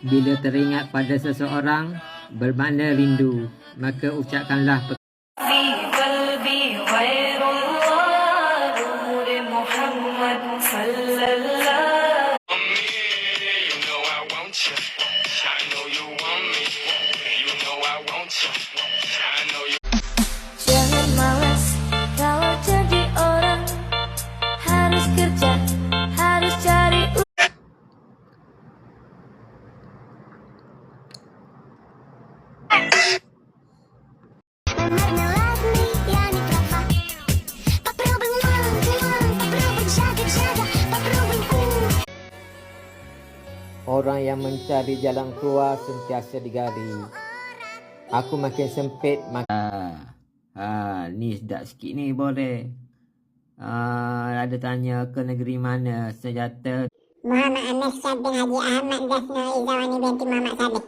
Bila teringat pada seseorang bermakna rindu, maka ucapkanlah Jangan malas kalau jadi orang, harus kerja, harus cari orang yang mencari jalan keluar sentiasa digari. Aku makin sempit ni sedap sikit ni boleh. Ada tanya ke negeri mana senjata Muhammad Anas Syabdin Haji Ahmad Jasna Izawani binti Muhammad Sabih.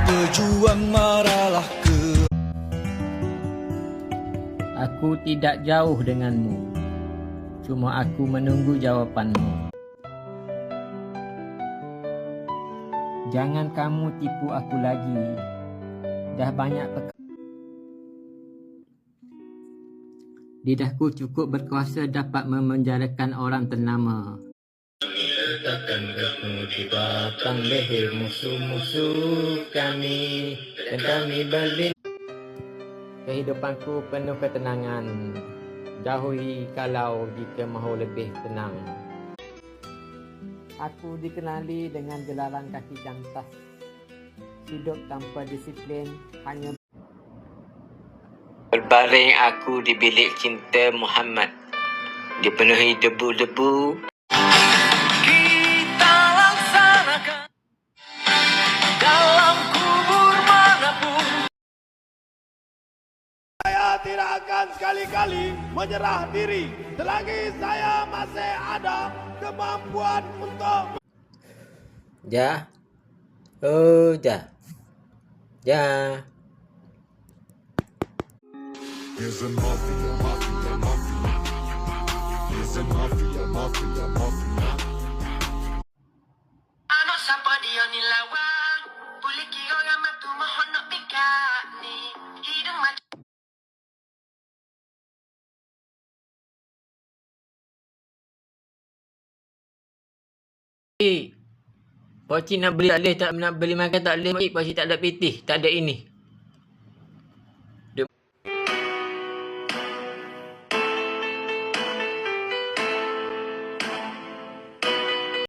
Pejuang marahlah ke. Aku tidak jauh denganmu, cuma aku menunggu jawapanmu. Jangan kamu tipu aku lagi. Dah banyak lidahku cukup berkuasa dapat memenjarakan orang ternama. Letakkan aku di batang leher musuh-musuh kami, dan kami balik. Kehidupanku penuh ketenangan. Jauhi kalau jika mahu lebih tenang. Aku dikenali dengan gelaran kaki jantas. Hidup tanpa disiplin hanya berbaring aku di bilik cinta Muhammad, dipenuhi debu-debu. Kita laksanakan dalam kubur manapun. Saya tidak akan sekali-kali menyerah diri selagi saya masih ada kemampuan untuk Ja. Here's a mafia, mafia, mafia. Here's a mafia, mafia, mafia. Anak siapa dia ni lawang, boleh kira ramai tu mohon nak pikat ni. Hidung macam Pakcik nak beli tak boleh, nak beli makan tak boleh. Pakcik tak ada pitih, tak ada ini.